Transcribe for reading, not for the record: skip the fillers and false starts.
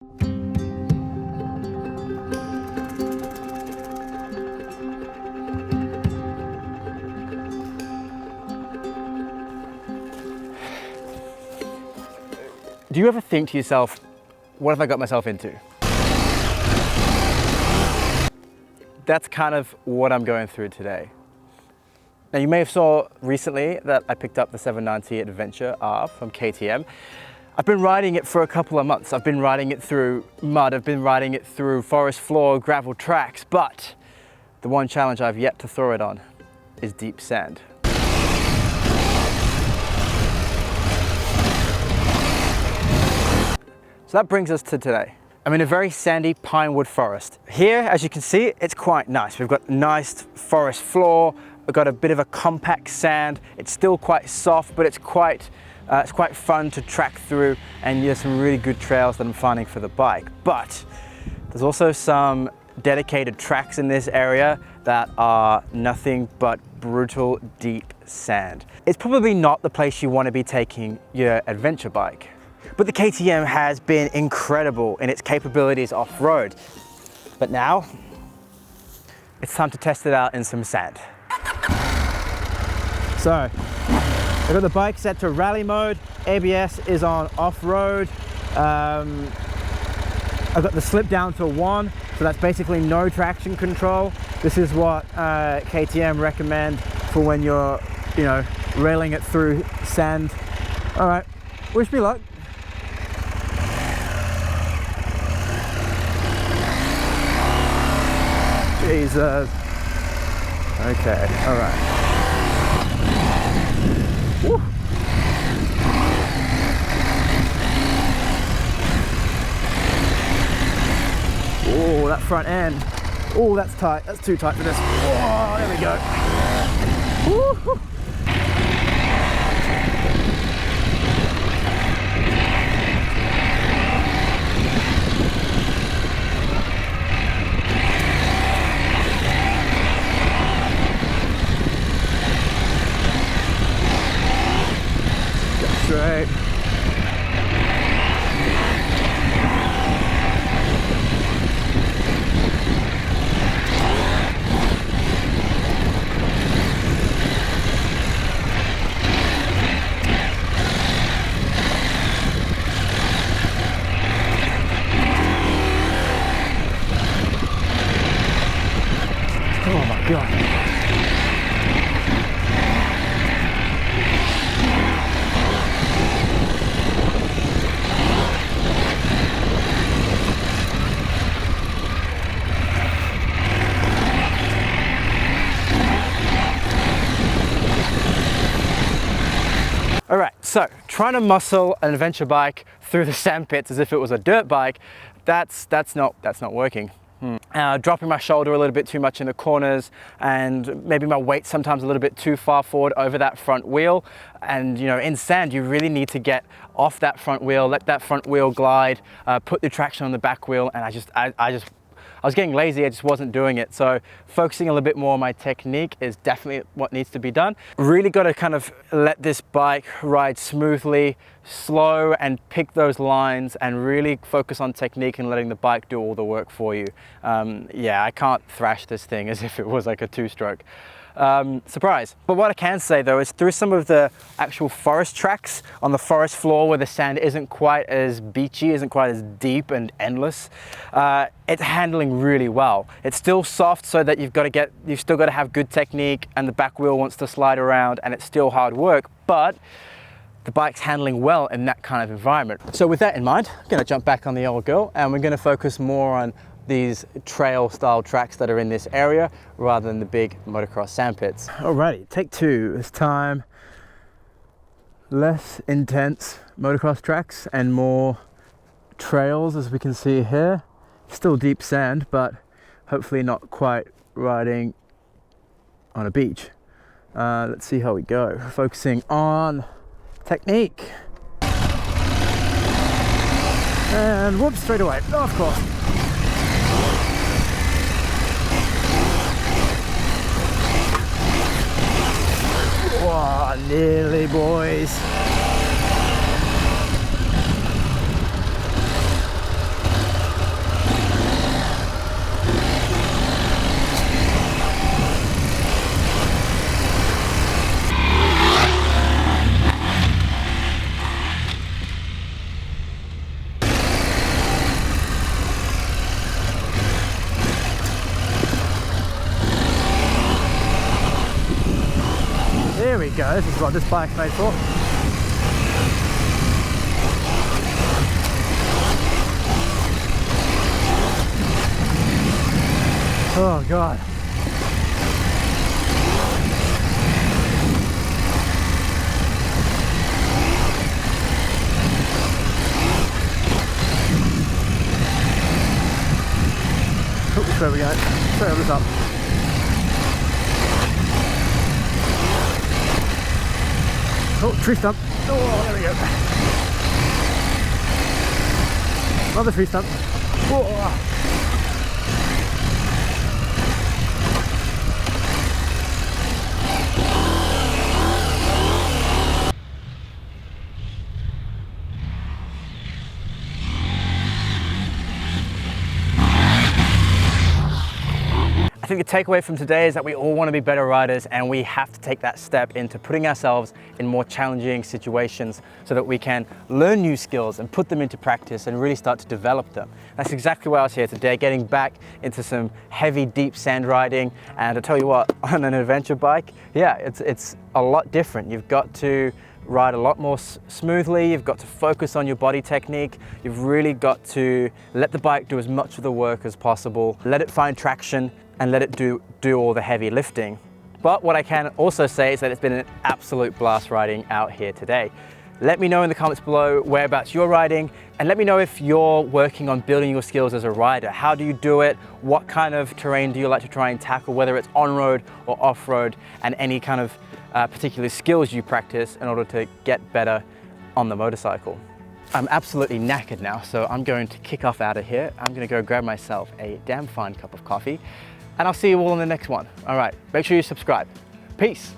Do you ever think to yourself, what have I got myself into? That's kind of what I'm going through today. Now you may have saw recently that I picked up the 790 Adventure R from KTM. I've been riding it for a couple of months. I've been riding it through mud, I've been riding it through forest floor, gravel tracks, but the one challenge I've yet to throw it on is deep sand. So that brings us to today. I'm in a very sandy pine wood forest. Here, as you can see, it's quite nice. We've got nice forest floor. We've got a bit of a compact sand. It's still quite soft, but it's quite fun to track through, and there's some really good trails that I'm finding for the bike. But there's also some dedicated tracks in this area that are nothing but brutal deep sand. It's probably not the place you want to be taking your adventure bike. But the KTM has been incredible in its capabilities off-road. But now, it's time to test it out in some sand. So, I've got the bike set to rally mode, ABS is on off-road. I've got the slip down to 1, so that's basically no traction control. This is what KTM recommend for when you're, railing it through sand. All right, wish me luck. Jesus. Okay, all right. Woo. Oh, that front end. Oh, that's tight. That's too tight for this. Oh, there we go. Woo. Right. Oh my God. All right, so trying to muscle an adventure bike through the sand pits as if it was a dirt bike, that's not working. Dropping my shoulder a little bit too much in the corners, and maybe my weight sometimes a little bit too far forward over that front wheel. And in sand, you really need to get off that front wheel, let that front wheel glide, put the traction on the back wheel, and I was getting lazy, I just wasn't doing it. So focusing a little bit more on my technique is definitely what needs to be done. Really got to kind of let this bike ride smoothly, slow, and pick those lines and really focus on technique and letting the bike do all the work for you. Yeah, I can't thrash this thing as if it was like a two-stroke. Surprise. But what I can say though is through some of the actual forest tracks on the forest floor where the sand isn't quite as beachy, isn't quite as deep and endless, it's handling really well. It's still soft so that you've still got to have good technique, and the back wheel wants to slide around, and it's still hard work, but the bike's handling well in that kind of environment. So with that in mind, I'm going to jump back on the old girl, and we're going to focus more on these trail style tracks that are in this area rather than the big motocross sand pits. Alrighty, take 2 this time. Less intense motocross tracks and more trails, as we can see here. Still deep sand, but hopefully not quite riding on a beach. Let's see how we go. Focusing on technique. And whoops, straight away. Oh, of course. Whoa, nearly, boys. There we go, this is what this bike's made for. Oh God. Oh, which way are we going? Straight over the top. Oh, tree stump. Oh, there we go. Another tree stump. Oh. I think the takeaway from today is that we all want to be better riders, and we have to take that step into putting ourselves in more challenging situations so that we can learn new skills and put them into practice and really start to develop them. That's exactly why I was here today, getting back into some heavy, deep sand riding. And I tell you what, on an adventure bike, yeah, it's a lot different. You've got to ride a lot more smoothly, you've got to focus on your body technique, you've really got to let the bike do as much of the work as possible, let it find traction, and let it do all the heavy lifting. But what I can also say is that it's been an absolute blast riding out here today. Let me know in the comments below whereabouts you're riding, and let me know if you're working on building your skills as a rider. How do you do it? What kind of terrain do you like to try and tackle, whether it's on-road or off-road, and any kind of particular skills you practice in order to get better on the motorcycle. I'm absolutely knackered now, so I'm going to kick off out of here. I'm going to go grab myself a damn fine cup of coffee, and I'll see you all in the next one. All right, make sure you subscribe. Peace.